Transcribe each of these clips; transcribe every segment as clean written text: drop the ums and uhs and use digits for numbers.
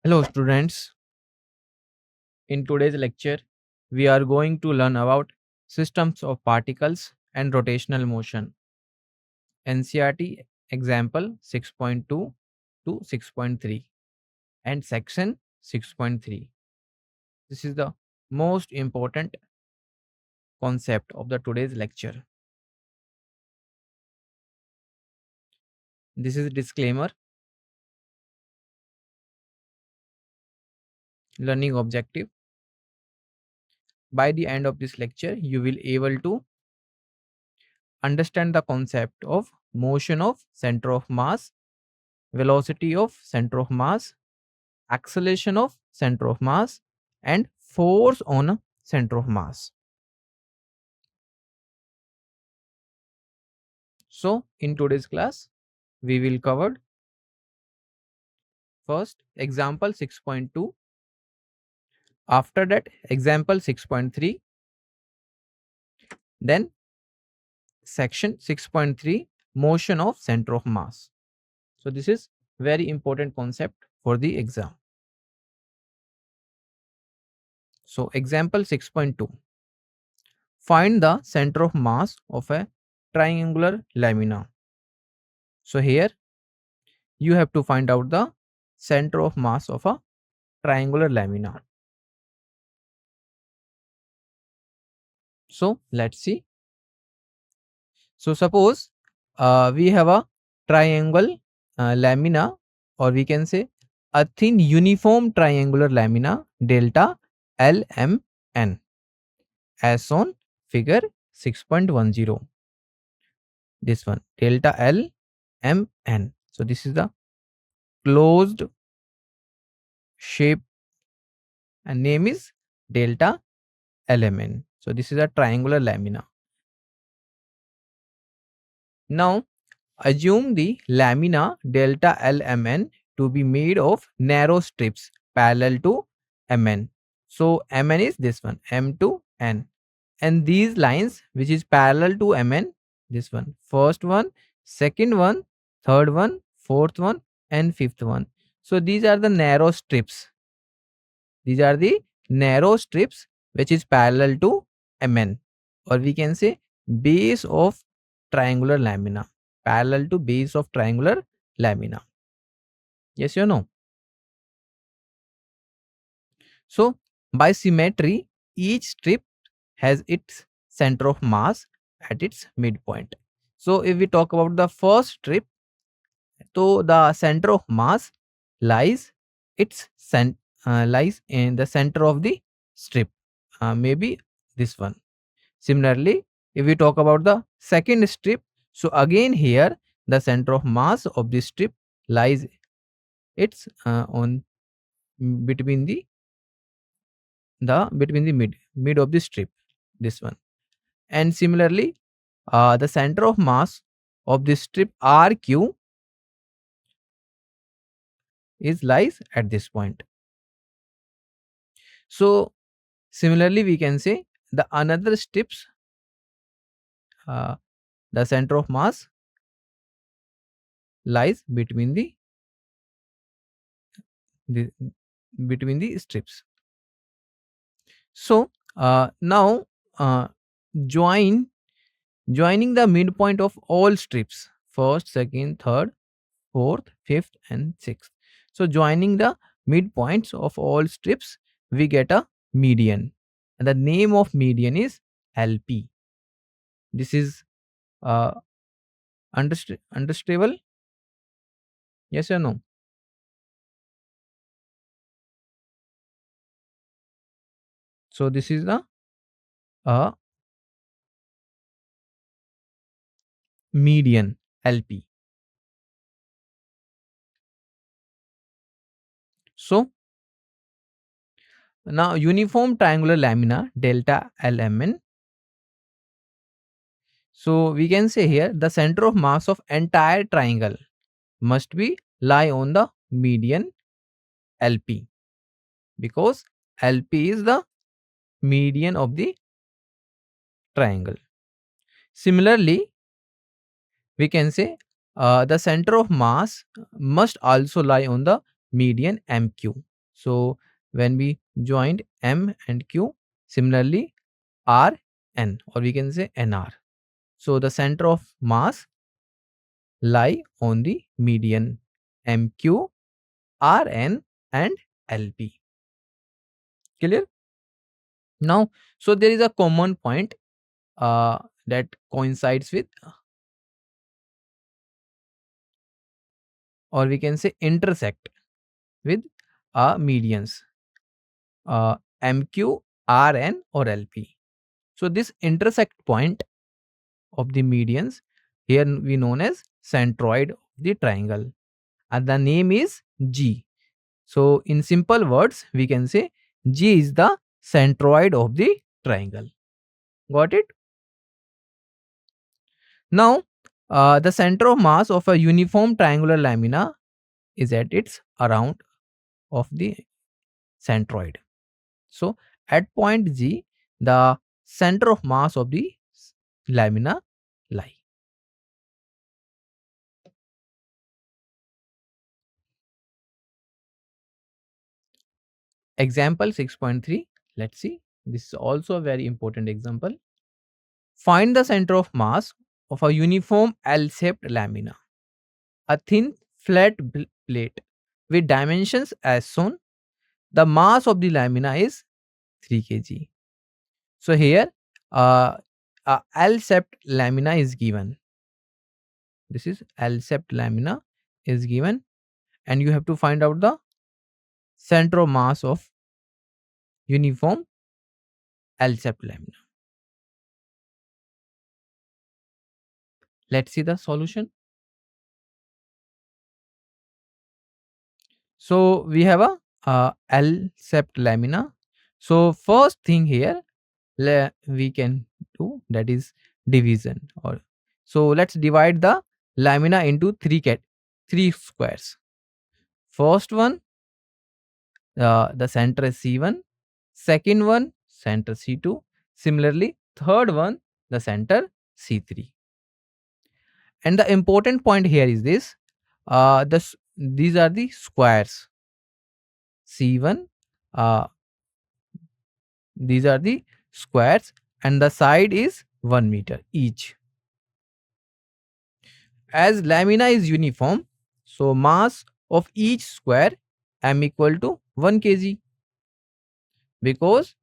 Hello students, in today's lecture we are going to learn about systems of particles and rotational motion. NCERT example 6.2 to 6.3 and section 6.3. This is the most important concept of the today's lecture. This is disclaimer. Learning objective. By the end of this lecture you will able to understand the concept of motion of center of mass, velocity of center of mass, acceleration of center of mass, and force on a center of mass. So in today's class we will cover first example 6.2, after that example 6.3, then section 6.3, motion of center of mass. So this is very important concept for the exam. So example 6.2, find the center of mass of a triangular lamina. So here you have to find out the center of mass of a triangular lamina. So let's see. So suppose we have a triangle lamina, or we can say a thin uniform triangular lamina delta LMN as on figure 6.10. This one delta LMN. So this is the closed shape and name is delta LMN. So this is a triangular lamina. Now assume the lamina delta LMN to be made of narrow strips parallel to MN. So MN is this one, M to N. And these lines which is parallel to MN, this one, first one, second one, third one, fourth one, and fifth one. So these are the narrow strips. These are the narrow strips which is parallel to MN, or we can say base of triangular lamina, parallel to base of triangular lamina. Yes or no? So by symmetry, each strip has its center of mass at its midpoint. So if we talk about the first strip, so the center of mass lies lies in the center of the strip, maybe this one. Similarly, if we talk about the second strip, so again here the center of mass of the strip lies it's on between the mid of the strip, this one. And similarly, the center of mass of the strip RQ is lies at this point. So similarly we can say the another strips, uh, the center of mass lies the between the strips. So now joining the midpoint of all strips, first, second, third, fourth, fifth, and sixth. So joining the midpoints of all strips, we get a median, and the name of median is LP. This is uh, understandable? Yes or no? So this is the median LP. So now uniform triangular lamina delta LMN. So we can say here the center of mass of entire triangle must be lie on the median LP, because LP is the median of the triangle. Similarly, we can say the center of mass must also lie on the median MQ. So when we joined M and Q, similarly R N, or we can say NR. So the center of mass lie on the median MQ, RN and LP. Clear? Now, so there is a common point that coincides with, or we can say intersect with medians MQ, RN or LP. So this intersect point of the medians here we known as centroid of the triangle, and the name is G. So in simple words we can say G is the centroid of the triangle. Got it? Now the center of mass of a uniform triangular lamina is at its around of the centroid. So at point G, the center of mass of the lamina lie. Example 6.3. Let's see. This is also a very important example. Find the center of mass of a uniform L-shaped lamina. A thin flat plate with dimensions as shown. The mass of the lamina is 3 kg. So here a L-shaped lamina is given. This is L-shaped lamina is given, and you have to find out the center of mass of uniform L-shaped lamina. Let's see the solution. So we have a L-shaped lamina. So first thing here we can do, that is division. Or so let's divide the lamina into three squares. First one, the center is C1. Second one, center C2. Similarly, third one, the center C3. And the important point here is this: these are the squares. C1, these are the squares, and the side is 1 meter each. As lamina is uniform, so mass of each square m equal to 1 kg, because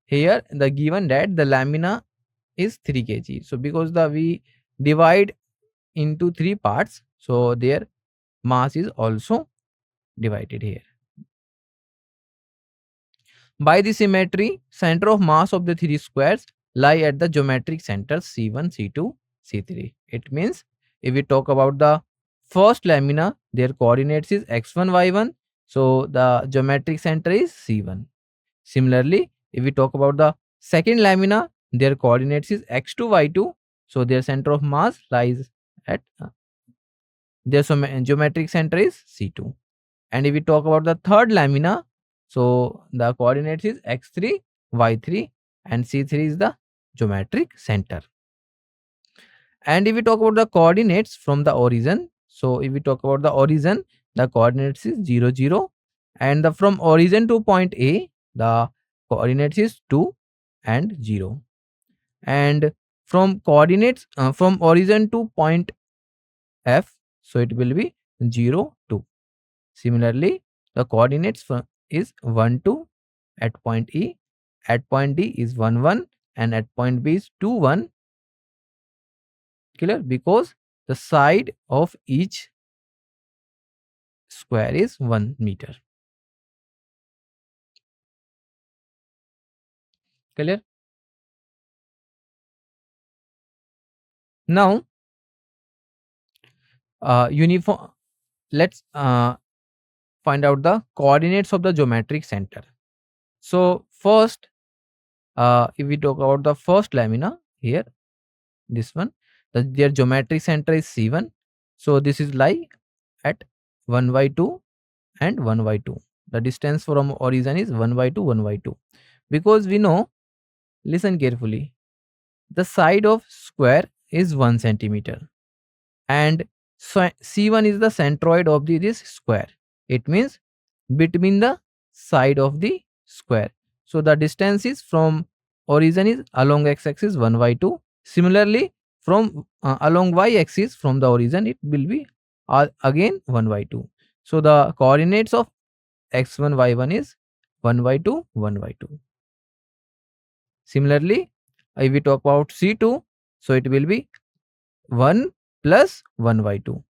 here the given that the lamina is 3 kg. So because we divide into 3 parts, so their mass is also divided here. By the symmetry, center of mass of the 3 squares lie at the geometric centers C1, C2, C3. It means if we talk about the first lamina, their coordinates is x1, y1. So the geometric center is C1. Similarly, if we talk about the second lamina, their coordinates is x2, y2. So their center of mass lies at their geometric center is C2. And if we talk about the third lamina, so the coordinates is x3, y3, and C3 is the geometric center. And if we talk about the coordinates from the origin, so if we talk about the origin, the coordinates is 0, 0. And from origin to point A, the coordinates is 2 and 0. And from coordinates from origin to point F, so it will be 0, 2. Similarly, the coordinates is 1, 2 at point E, at point D is 1, 1, and at point B is 2, 1. Clear? Because the side of each square is 1 meter. Clear? Now, uniform. Let's find out the coordinates of the geometric center. So first, if we talk about the first lamina here, this one, their geometric center is C1. So this is lie at 1 by 2 and 1 by 2. The distance from origin is 1 by 2, 1 by 2. Because we know, listen carefully, the side of square is 1 centimeter, and C1 is the centroid of this square. It means between the side of the square. So the distance is from origin is along x-axis 1 by 2. Similarly, from along y-axis from the origin it will be again 1 by 2. So the coordinates of x1 y1 is 1 by 2 1 by 2. Similarly, if we talk about C2, so it will be 1 plus 1 by 2.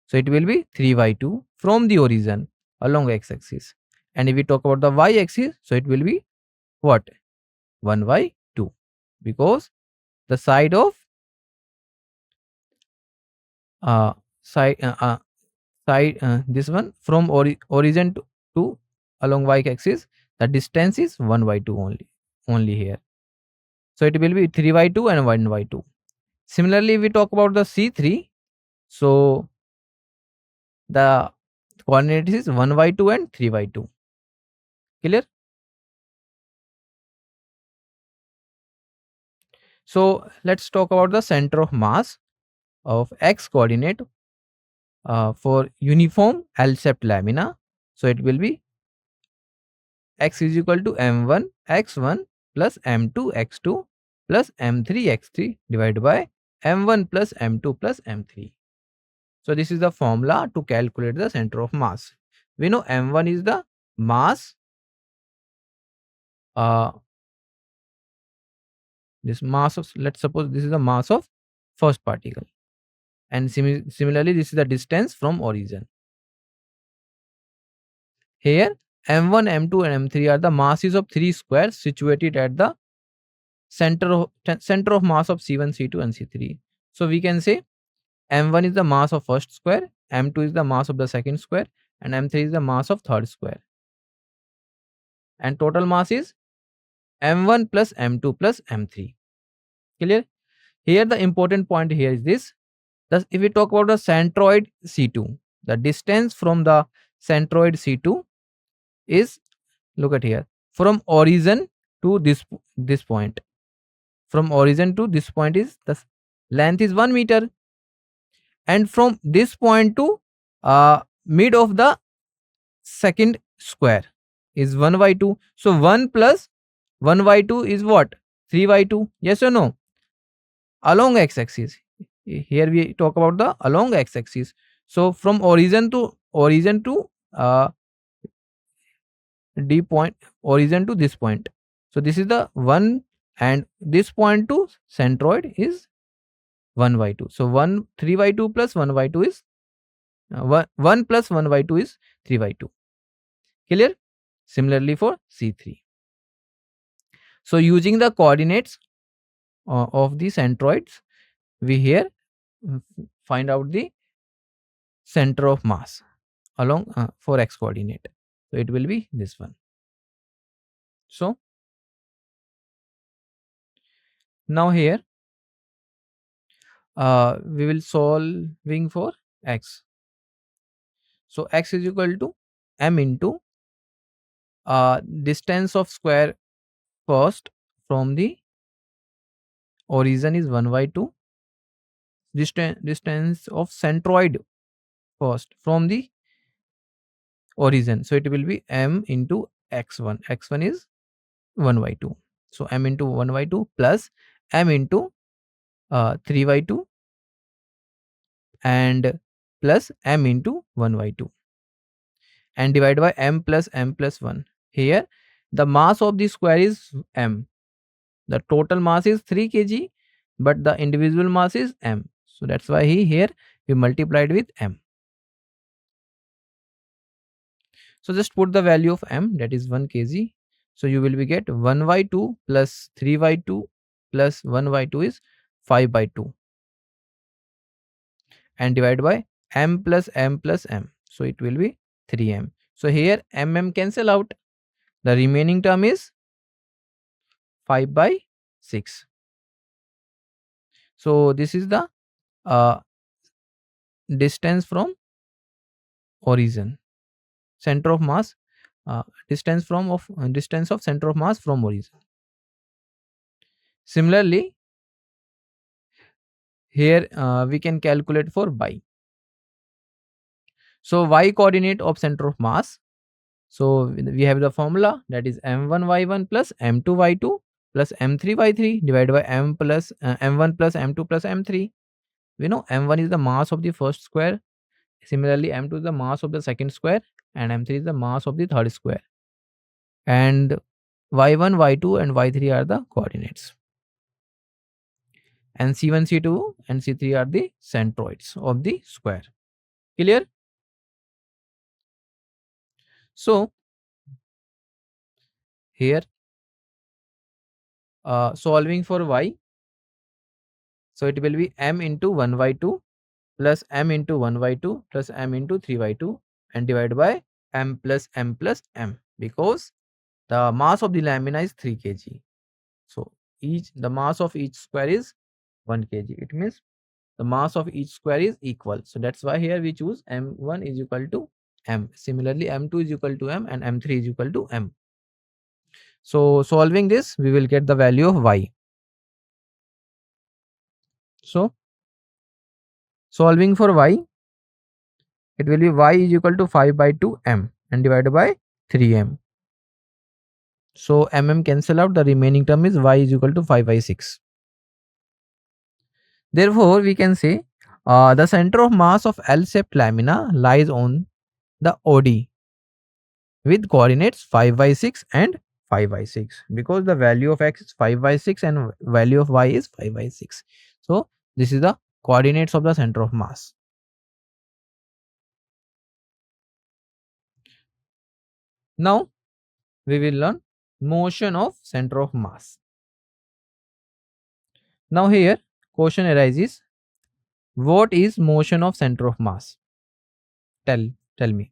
So it will be 3 by 2 from the origin along x-axis. And if we talk about the y-axis, so it will be what? 1 by 2, because the side of uh, side this one from origin to along y-axis, the distance is 1 by 2 only here. So it will be 3 by 2 and 1 by 2. Similarly, we talk about the C3. So the coordinates is 1 by 2 and 3 by 2. Clear? So let's talk about the center of mass of x coordinate for uniform L-shaped lamina. So it will be x is equal to m1 x1 plus m2 x2 plus m3 x3 divided by m1 plus m2 plus m3. So this is the formula to calculate the center of mass. We know m1 is the mass, this mass of, let's suppose this is the mass of first particle, and similarly this is the distance from origin. Here m1 m2 and m3 are the masses of three squares situated at the center of mass of c1 c2 and c3. So we can say m1 is the mass of first square, m2 is the mass of the second square, and m3 is the mass of third square, and total mass is m1 plus m2 plus m3. Clear? Here the important point here is this. Thus, if we talk about the centroid C2, the distance from the centroid C2 is, look at here, from origin to this point. From origin to this point is the length is 1 meter, and from this point to mid of the second square is 1 by 2. So 1 plus 1 by 2 is what? 3 by 2. Yes or no? Along x-axis. Here we talk about the along x-axis. So from origin to d point, origin to this point. So this is the 1, and this point to centroid is 1 by 2. So 3 by 2 plus 1 by 2 is 1 plus 1 by 2 is 3 by 2. Clear? Similarly for C3. So using the coordinates of the centroids, we here find out the center of mass along for x coordinate. So it will be this one. So now here we will solving for x. So x is equal to m into distance of square first from the origin is 1 by 2. Distance of centroid first from the origin. So it will be m into x1. x1 is 1 by 2. So m into 1 by 2 plus m into 3 by 2 and plus m into 1 by 2 and divided by m plus 1. Here the mass of the square is m. The total mass is 3 kg, but the individual mass is m. So that's why here we multiplied with m. So just put the value of m, that is 1 kg. So you will be get 1 by 2 plus 3 by 2 plus 1 by 2 is 5 by 2 and divided by m plus m plus m. So it will be 3m. So here m cancel out. The remaining term is 5 by 6. So this is the distance from origin, center of mass, distance of center of mass from origin. Similarly, here we can calculate for y. So y coordinate of center of mass So we have the formula, that is m1y1 plus m2y2 plus m3y3 divided by m1 plus m2 plus m3. We know m1 is the mass of the first square. Similarly, m2 is the mass of the second square, and m3 is the mass of the third square. And y1, y2, and y3 are the coordinates. And c1, c2, and c3 are the centroids of the square. Clear? So here, solving for y, so it will be m into 1 by 2 plus m into 1 by 2 plus m into 3 by 2 and divided by m plus m, because the mass of the lamina is 3 kg. So the mass of each square is 1 kg. It means the mass of each square is equal. So that's why here we choose m1 is equal to m. Similarly, m2 is equal to m and m3 is equal to m. So solving this, we will get the value of y. So solving for y, it will be y is equal to 5 by 2 m and divided by 3m. So cancel out, the remaining term is y is equal to 5 by 6. Therefore, we can say the center of mass of L-shaped lamina lies on the OD with coordinates 5 by 6 and 5 by 6, because the value of x is 5 by 6 and value of y is 5 by 6. So this is the coordinates of the center of mass. Now we will learn motion of center of mass. Now here question arises, what is motion of center of mass? Tell me.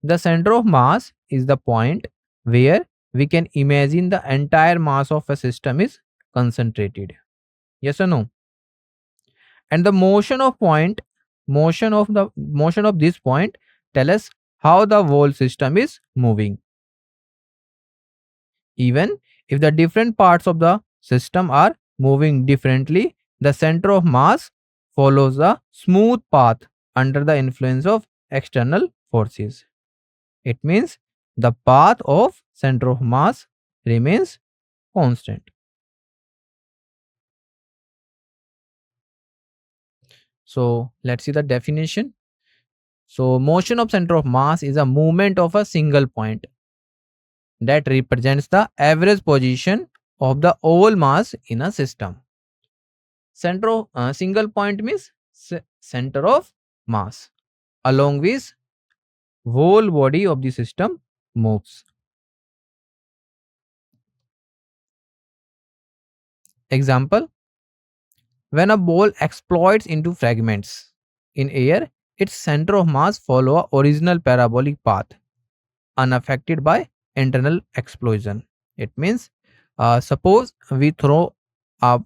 The center of mass is the point where we can imagine the entire mass of a system is concentrated. Yes or no? And the motion of this point tell us how the whole system is moving. Even if the different parts of the system are moving differently, the center of mass follows a smooth path under the influence of external forces. It means the path of center of mass remains constant. So let's see the definition. So motion of center of mass is a movement of a single point that represents the average position of the whole mass in a system. Single point means center of mass along which whole body of the system moves. Example, when a ball explodes into fragments in air, its center of mass follow a original parabolic path unaffected by internal explosion. It means suppose we thrown a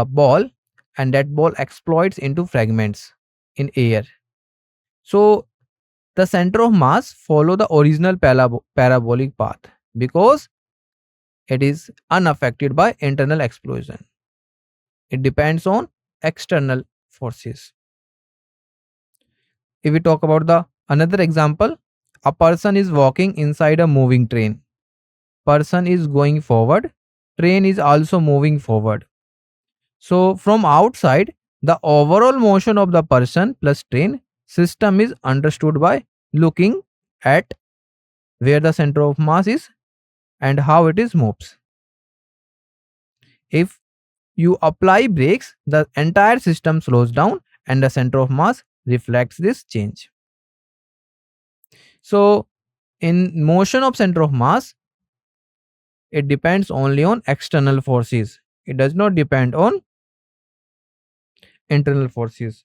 ball and that ball explodes into fragments in air. So the center of mass follow the original parabolic path because it is unaffected by internal explosion. It depends on external forces. If we talk about the another example, a person is walking inside a moving train. Person is going forward, train is also moving forward. So from outside, the overall motion of the person plus train system is understood by looking at where the center of mass is and how it is moves. If you apply brakes, the entire system slows down and the center of mass reflects this change. So in motion of center of mass, it depends only on external forces. It does not depend on internal forces.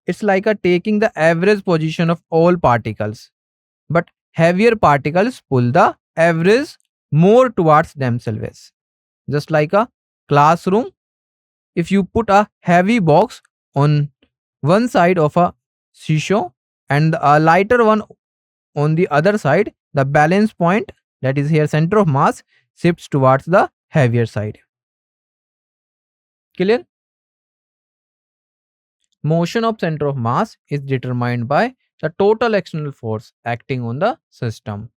It's like taking the average position of all particles, but heavier particles pull the average more towards themselves. Just like a classroom, if you put a heavy box on one side of a seesaw and a lighter one on the other side, the balance point, that is here center of mass, shifts towards the heavier side. Clear? Motion of center of mass is determined by the total external force acting on the system.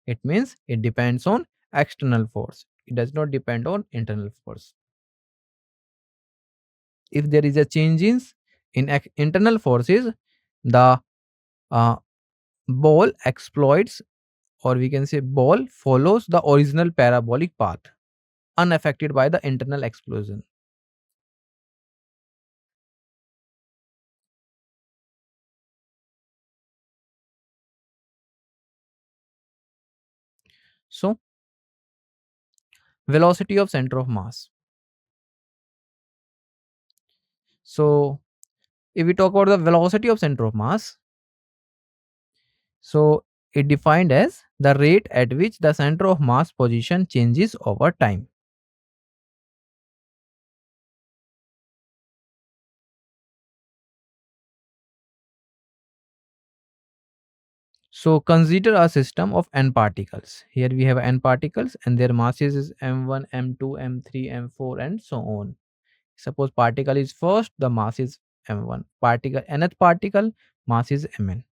It means it depends on external force. It does not depend on internal force. If there is a change in internal forces, the uh, ball exploits, or we can say ball follows the original parabolic path unaffected by the internal explosion. So velocity of center of mass. So if we talk about the velocity of center of mass, so it defined as the rate at which the center of mass position changes over time. So consider a system of n particles. Here we have n particles and their masses is m1, m2, m3, m4 and so on. Suppose particle is first, the mass is m1. Particle, nth particle, mass is mn.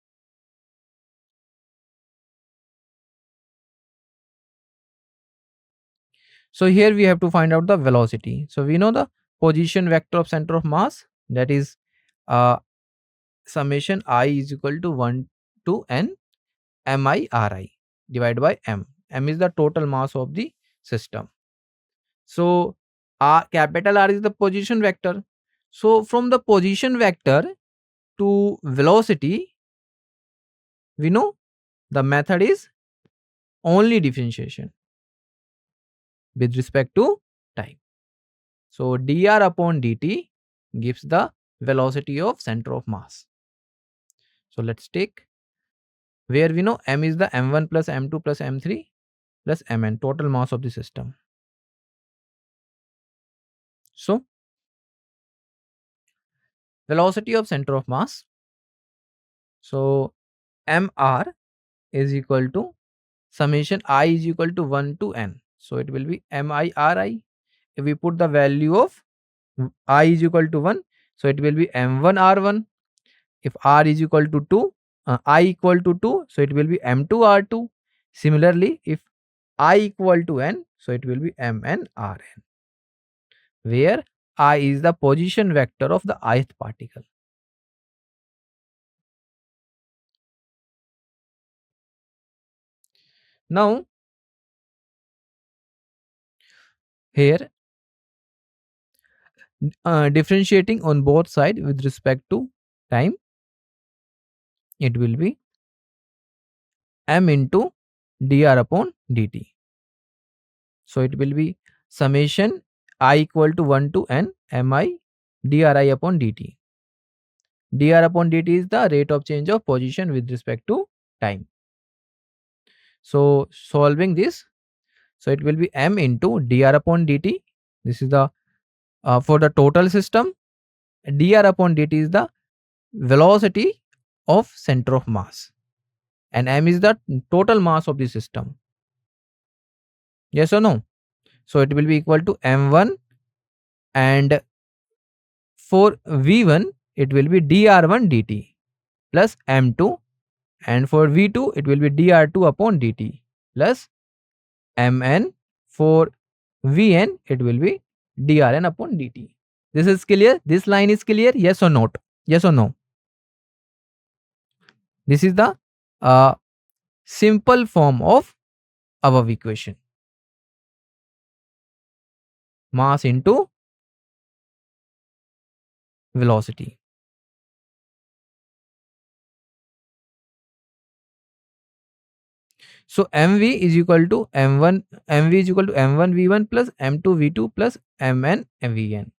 So here we have to find out the velocity. So we know the position vector of center of mass, that is uh, summation I is equal to 1 to n MIRI divided by m. M is the total mass of the system. So capital R is the position vector. So from the position vector to velocity, we know the method is only differentiation with respect to time. So dr upon dt gives the velocity of center of mass. So let's take where we know m is the m1 plus m2 plus m3 plus mn, total mass of the system. So velocity of center of mass. So mr is equal to summation I is equal to 1 to n. So it will be MIRI. If we put the value of I is equal to 1, so it will be M1R1. If R is equal to 2, I equal to 2, so it will be M2R2. Similarly, if I equal to n, so it will be MNRN, where I is the position vector of the ith particle. Now, here differentiating on both sides with respect to time, it will be m into dr upon dt. So it will be summation I equal to 1 to n mi dri upon dt. Dr upon dt is the rate of change of position with respect to time. So solving this, so it will be m into dr upon dt. This is the for the total system. Dr upon dt is the velocity of center of mass, and m is the total mass of the system. Yes or no? So it will be equal to m1, and for v1 it will be dr1 dt plus m2, and for v2 it will be dr2 upon dt plus mn. For vn it will be drn upon dt. This is clear? This line is clear? Yes or not? Yes or no? This is the uh, simple form of our equation. Mass into velocity. So mv is equal to m1, mv is equal to m1 v1 plus m2 v2 plus mn vn.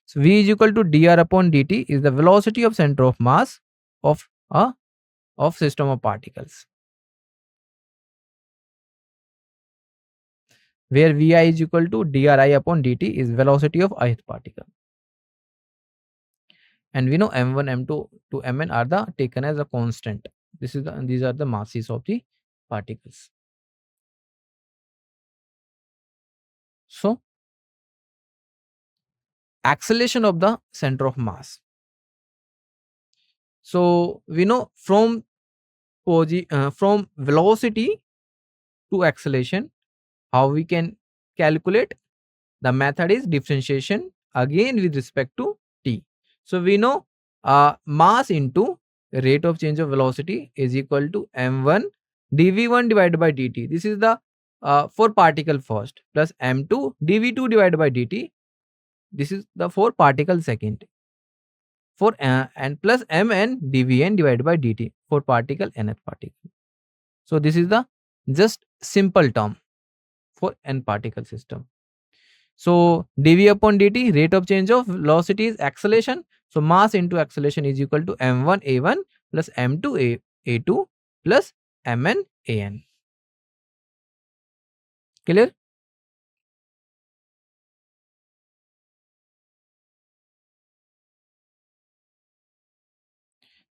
So v is equal to dr upon dt is the velocity of center of mass of a of system of particles, where vi is equal to dri upon dt is velocity of ith particle. And we know m1, m2 to mn are the taken as a constant. These are the masses of the particles. So acceleration of the center of mass. So we know from velocity to acceleration, how we can calculate. The method is differentiation again with respect to t. So we know mass into rate of change of velocity is equal to m1 dv1 divided by dt. This is the for particle first, plus m2 dv2 divided by dt. This is the for particle second, for and plus mn dvn divided by dt for particle nth particle. So this is the just simple term for n particle system. So dv upon dt, rate of change of velocity is acceleration. So mass into acceleration is equal to m1 a1 plus m2 a2 plus mn an. Clear?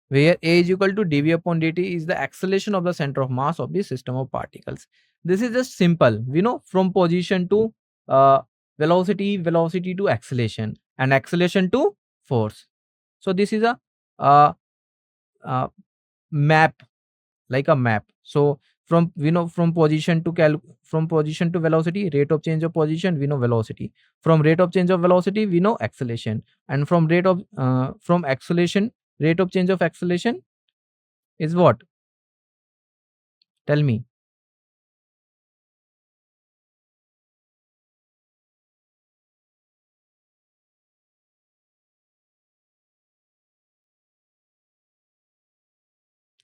Where a is equal to dv upon dt is the acceleration of the center of mass of the system of particles. This is just simple. We know from position to uh, velocity, velocity to acceleration, and acceleration to force. So this is a uh, uh, map, like a map. So from we know from position to from position to velocity, rate of change of position, we know velocity. From rate of change of velocity, we know acceleration, and from from acceleration, rate of change of acceleration is what? Tell me.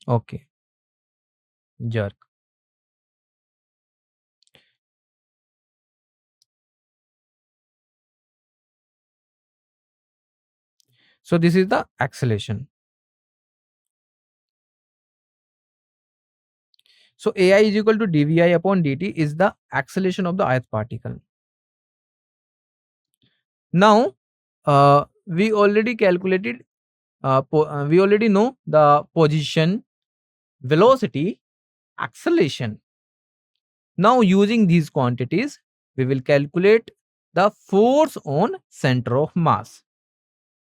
Okay, jerk. So this is the acceleration. So ai is equal to dvi upon dt is the acceleration of the ith particle. Now we already calculated we already know the position, velocity, acceleration. Now using these quantities, we will calculate the force on center of mass.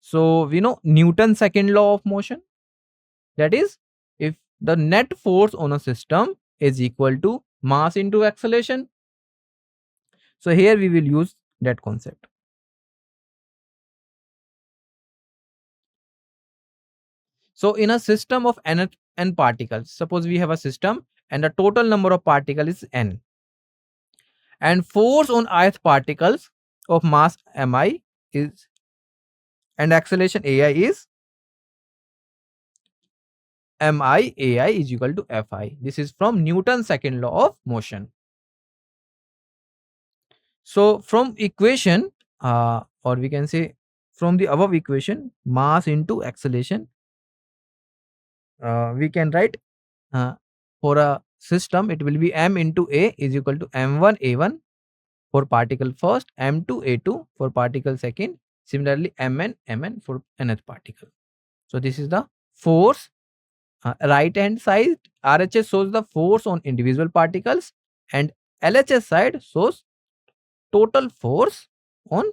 So we know Newton's second law of motion, that is, if the net force on a system is equal to mass into acceleration. So here we will use that concept. So in a system of n particles, suppose we have a system and the total number of particles is n, and force on ith particles of mass mi is, and acceleration ai is mi ai is equal to fi. This is from Newton's second law of motion. So from equation, or we can say from the above equation, mass into acceleration, we can write uh, for a system it will be m into a is equal to m1 a1 for particle first, m2 a2 for particle second, similarly mn for nth particle. So this is the force. Right hand side RHS shows the force on individual particles, and LHS side shows total force on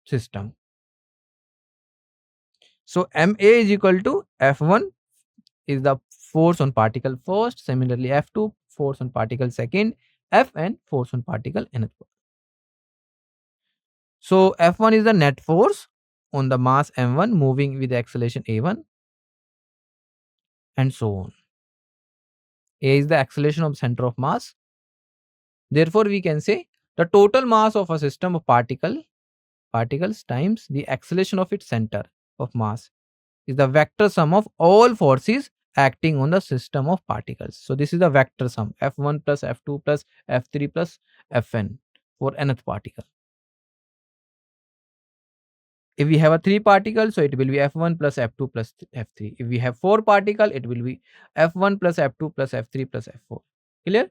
system. So MA is equal to F1 is the force on particle first, similarly F2 force on particle second, Fn force on particle nth. So F1 is the net force on the mass m1 moving with the acceleration a1, and so on. A is the acceleration of center of mass. Therefore, we can say the total mass of a system of particles times the acceleration of its center of mass is the vector sum of all forces acting on the system of particles. So this is the vector sum F1 plus F2 plus F3 plus Fn for nth particle. If we have a 3 particle, so it will be F1 plus F2 plus F3. If we have 4 particle, it will be F1 plus F2 plus F3 plus F4. Clear?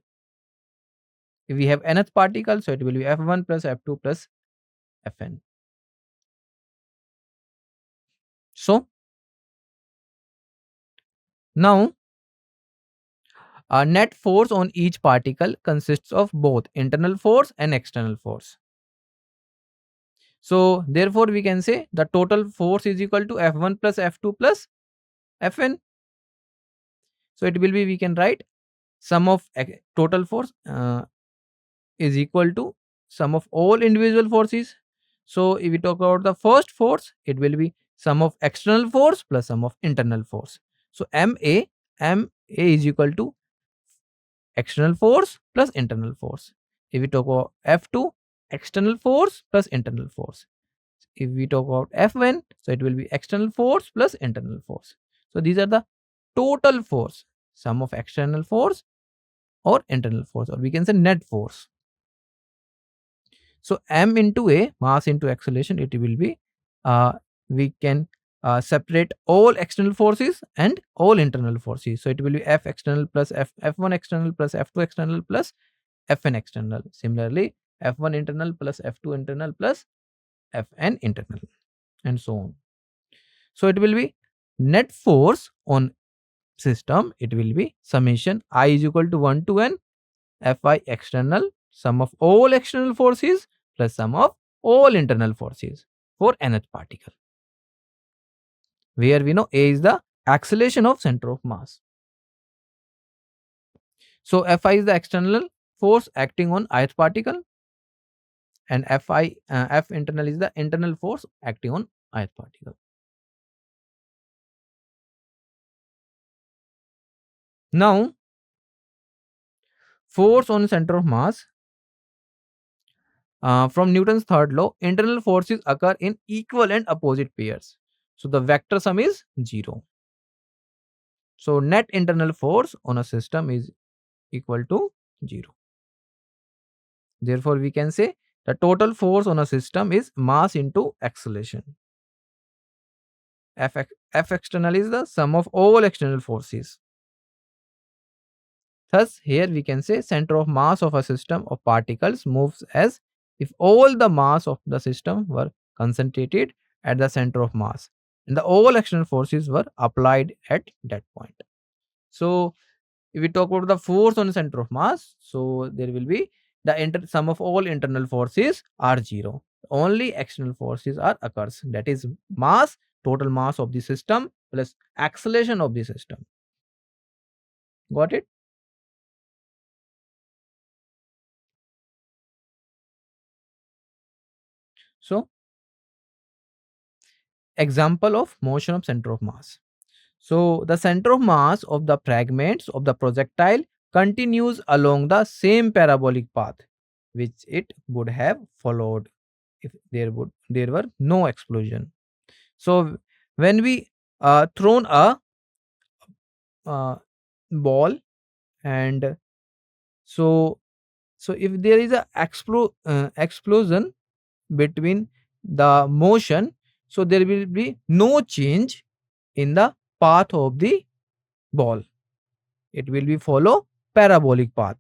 If we have nth particle, so it will be F1 plus F2 plus Fn. So now a net force on each particle consists of both internal force and external force. So therefore we can say the total force is equal to F1 plus F2 plus Fn. So it will be, we can write sum of total force is equal to sum of all individual forces. So if we talk about the first force, it will be sum of external force plus sum of internal force. So Ma is equal to external force plus internal force. If we talk about F2, external force plus internal force. If we talk about F1, so it will be external force plus internal force. So these are the total force, sum of external force or internal force, or we can say net force. So m into a, mass into acceleration, it will be, we can separate all external forces and all internal forces. So it will be F external plus F1 external plus F2 external plus Fn external. Similarly, F1 internal plus F2 internal plus Fn internal, and so on. So it will be net force on system, it will be summation I is equal to 1 to n Fi external, sum of all external forces plus sum of all internal forces for nth particle, where we know A is the acceleration of center of mass. So Fi is the external force acting on ith particle, and F internal is the internal force acting on ith particle. Now, force on center of mass, from Newton's third law, internal forces occur in equal and opposite pairs. So the vector sum is 0. So net internal force on a system is equal to 0. Therefore, we can say the total force on a system is mass into acceleration. F external is the sum of all external forces. Thus, here we can say center of mass of a system of particles moves as if all the mass of the system were concentrated at the center of mass and the all external forces were applied at that point. So, if we talk about the force on the center of mass, so there will be the sum of all internal forces are 0. Only external forces are occurs. That is mass, total mass of the system plus acceleration of the system. Got it? So, example of motion of center of mass. So the center of mass of the fragments of the projectile continues along the same parabolic path which it would have followed if there were no explosion. So when we thrown a uh, ball, and so if there is a explosion between the motion, so there will be no change in the path of the ball. It will be follow parabolic path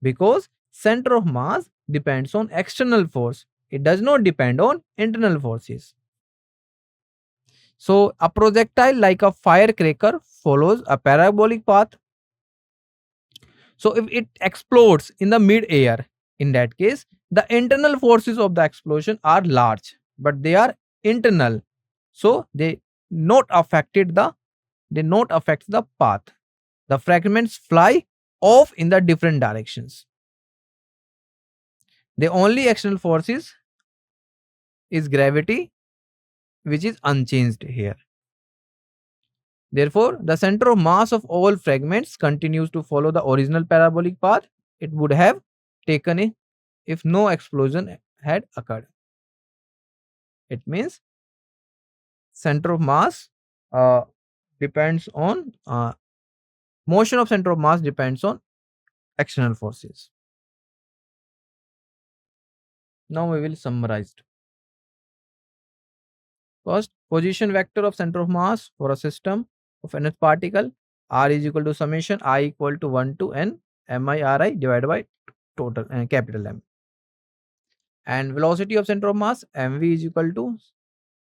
because center of mass depends on external force. It does not depend on internal forces. So a projectile like a firecracker follows a parabolic path. So if it explodes in the mid-air, in that case, the internal forces of the explosion are large, but they are internal. So they not affect the path. The fragments fly off in the different directions. The only external forces is gravity, which is unchanged here. Therefore, the center of mass of all fragments continues to follow the original parabolic path it would have taken if no explosion had occurred. It means center of mass uh, depends on motion of center of mass depends on external forces. Now we will summarize. First, position vector of center of mass for a system of nth particle r is equal to summation I equal to 1 to n MIRI divided by total capital M. And velocity of center of mass mv is equal to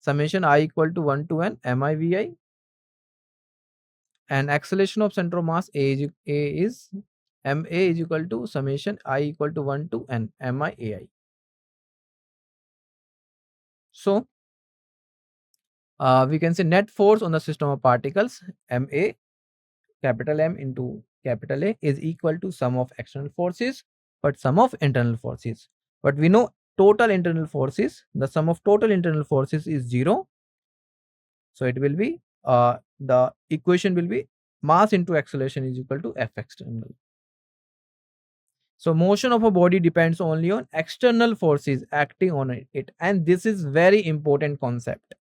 summation I equal to 1 to n MIVI. And acceleration of center of mass A is MA is equal to summation I equal to 1 to n MIAI. So we can say net force on the system of particles, ma, capital M into capital A, is equal to sum of external forces but sum of internal forces. But we know total internal forces, the sum of total internal forces is 0. So it will be the equation will be mass into acceleration is equal to F external. So motion of a body depends only on external forces acting on it, and this is very important concept.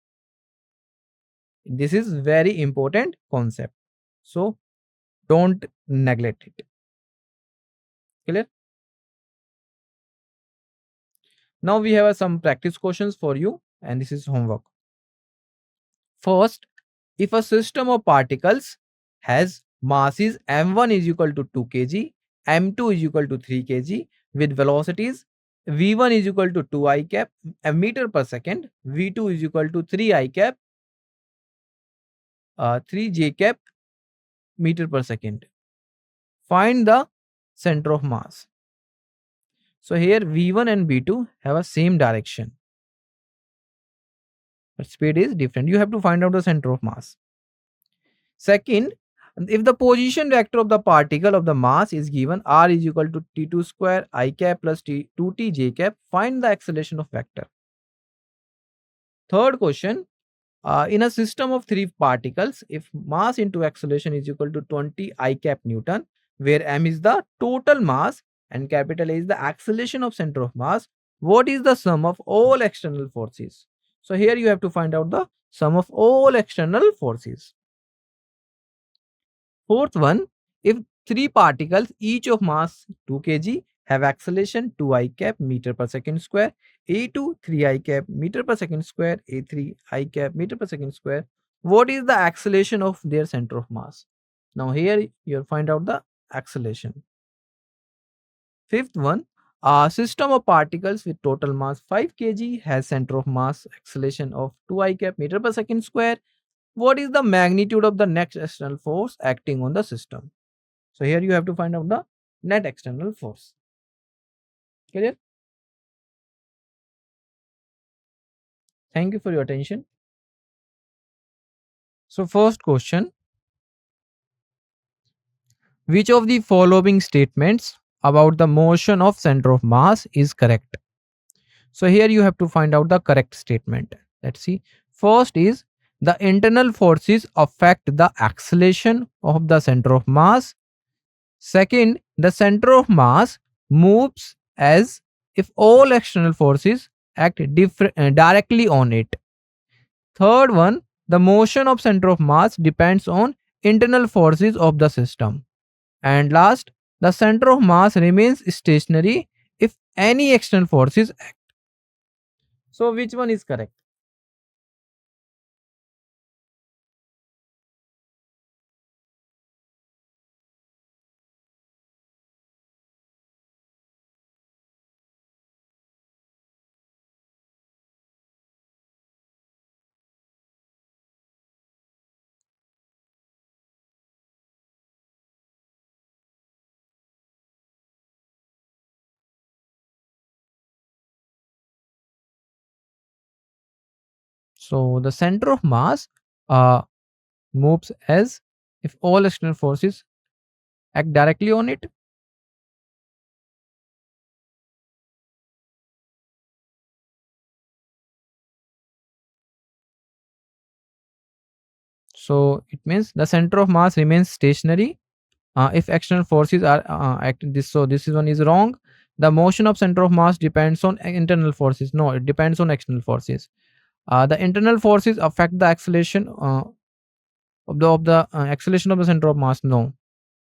This is very important concept. So don't neglect it. Clear? Now we have some practice questions for you, and this is homework. First, if a system of particles has masses m1 is equal to 2 kg, m2 is equal to 3 kg, with velocities v1 is equal to 2 I cap meter per second, v2 is equal to 3 I cap 3 j cap meter per second. Find the center of mass. So here v1 and v2 have a same direction, but speed is different. You have to find out the center of mass. Second, if the position vector of the particle of the mass is given r is equal to t2 square I cap plus t2t j cap, find the acceleration of vector. Third question, in a system of 3 particles, if mass into acceleration is equal to 20 I cap Newton, where m is the total mass and capital A is the acceleration of center of mass, what is the sum of all external forces? So here you have to find out the sum of all external forces. Fourth one, if 3 particles each of mass 2 kg have acceleration 2 I cap meter per second square, A2 3 I cap meter per second square, A3 I cap meter per second square, what is the acceleration of their center of mass? Now here you'll find out the acceleration. Fifth one, a system of particles with total mass 5 kg has center of mass acceleration of 2 I cap meter per second square. What is the magnitude of the next external force acting on the system? So here you have to find out the net external force. Clear? Thank you for your attention. So first question, which of the following statements about the motion of center of mass is correct? So here you have to find out the correct statement. Let's see. First is the internal forces affect the acceleration of the center of mass. Second, the center of mass moves as if all external forces act directly on it. Third one, the motion of center of mass depends on internal forces of the system. And last, the center of mass remains stationary if any external forces act. So which one is correct? So the center of mass moves as if all external forces act directly on it. So it means the center of mass remains stationary if external forces are acting. This one is wrong. The motion of center of mass depends on internal forces. No, it depends on external forces. The internal forces affect the acceleration of the acceleration of the center of mass. No,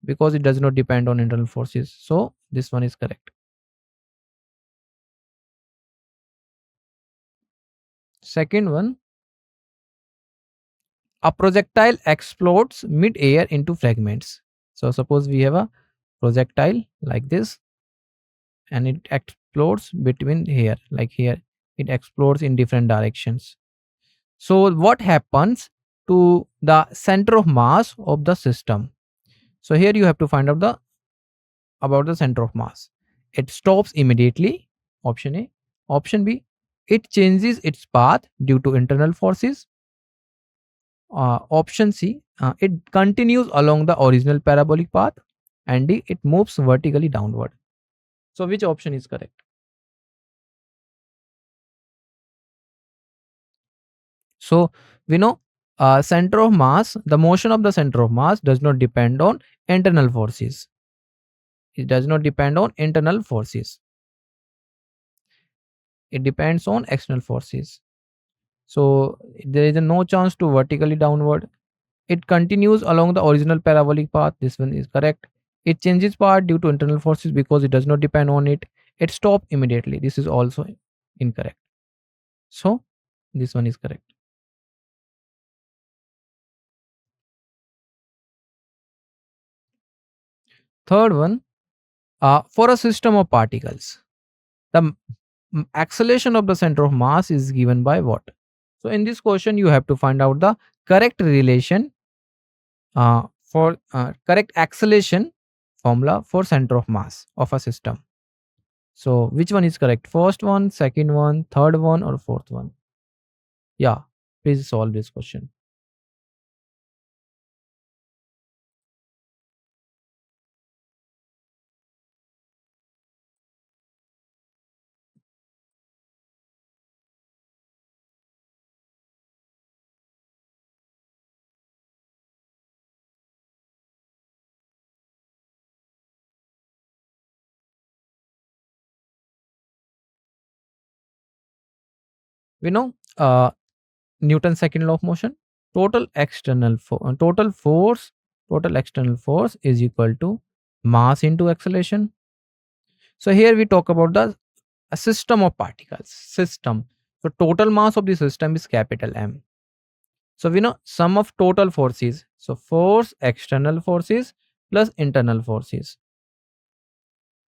because it does not depend on internal forces. So this one is correct. Second one, a projectile explodes mid-air into fragments. So suppose we have a projectile like this, and it explodes between here, like here. It explodes in different directions. So what happens to the center of mass of the system? So here you have to find out the about the center of mass. It stops immediately. Option A. Option B. It changes its path due to internal forces. Option C, it continues along the original parabolic path. And D, it moves vertically downward. So which option is correct? So we know center of mass, the motion of the center of mass does not depend on internal forces. It does not depend on internal forces. It depends on external forces. So there is no chance to vertically downward. It continues along the original parabolic path. This one is correct. It changes path due to internal forces because it does not depend on it. It stops immediately. This is also incorrect. So this one is correct. Third one, for a system of particles, the acceleration of the center of mass is given by what? So in this question, you have to find out the correct relation for correct acceleration formula for center of mass of a system. So which one is correct? First one, second one, third one, or fourth one? Yeah, please solve this question. We know Newton's second law of motion. Total external force is equal to mass into acceleration. So here we talk about the a system of particles. System. So total mass of the system is capital M. So we know sum of total forces. So force external forces plus internal forces.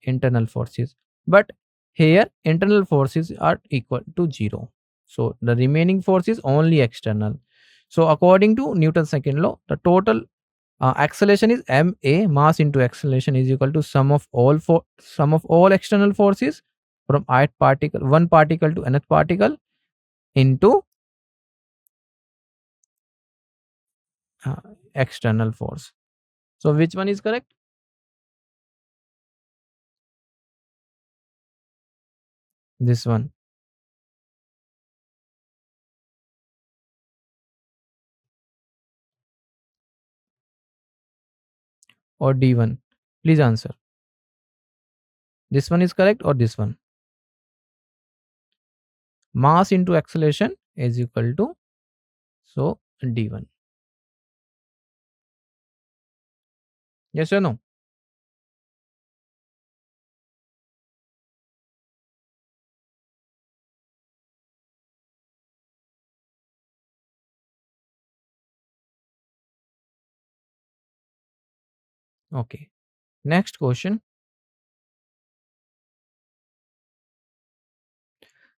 Internal forces. But here internal forces are equal to 0. So the remaining force is only external. So according to Newton's second law, the total acceleration is ma, mass into acceleration, is equal to sum of all external forces from one particle to another particle into uh, external force. So which one is correct? This one or D1? Please answer. This one is correct or this one? Mass into acceleration is equal to, so D1. Yes or no? Okay. Next question.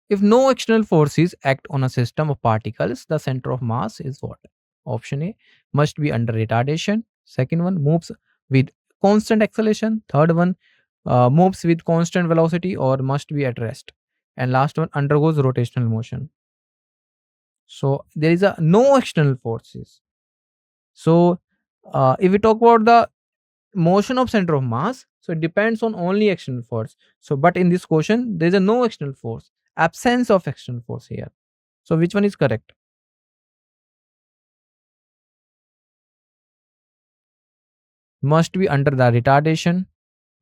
If no external forces act on a system of particles, the center of mass is what? Option A, must be under retardation. Second one, moves with constant acceleration. Third one, moves with constant velocity or must be at rest. And last one, undergoes rotational motion. So there is a no external forces. So if we talk about the motion of center of mass, so it depends on only external force. So but in this question, there is a no external force, absence of external force here. So which one is correct? Must be under the retardation.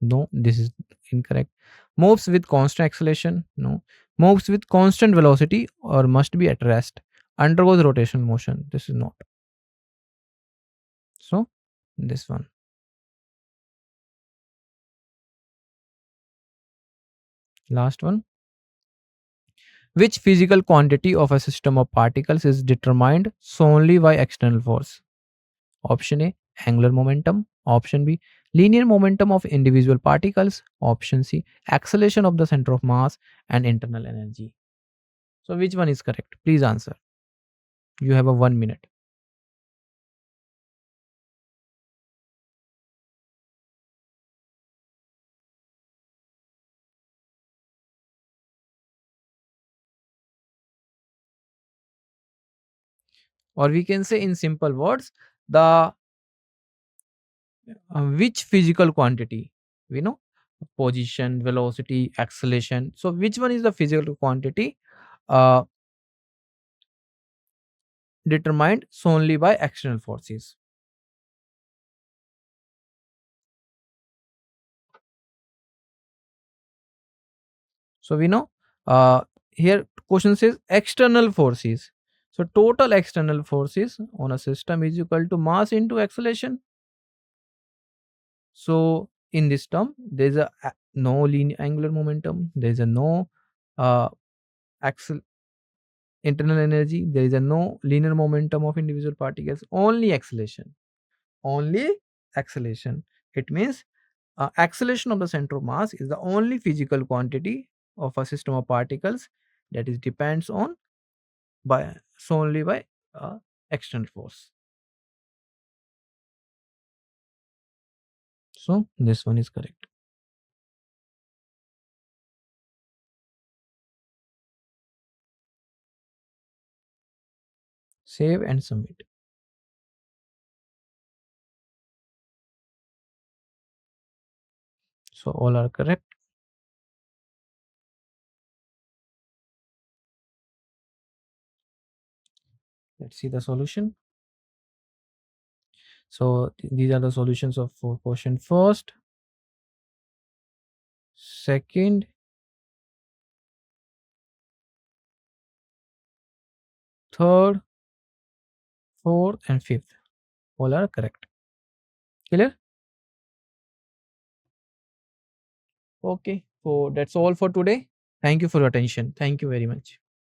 No, this is incorrect. Moves with constant acceleration. No. Moves with constant velocity or must be at rest. Undergoes rotational motion. This is not. So this one. Last one. Which physical quantity of a system of particles is determined solely by external force? Option A, angular momentum. Option B, linear momentum of individual particles. Option C, acceleration of the center of mass and internal energy. So which one is correct? Please answer. You have a 1 minute. or we can say in simple words, the which physical quantity, we know, position, velocity, acceleration. So which one is the physical quantity uh, determined solely by external forces? So we know, here question says external forces. So total external forces on a system is equal to mass into acceleration. So in this term, there is no linear angular momentum. There is a no uh, accel internal energy. There is a no linear momentum of individual particles. Only acceleration. Only acceleration. It means acceleration of the center of mass is the only physical quantity of a system of particles that is depends on by solely by external force. So this one is correct. Save and submit. So all are correct. Let's see the solution. So these are the solutions of for question first, second, third, fourth, and fifth. All are correct. Clear? Okay. So that's all for today. Thank you for your attention. Thank you very much.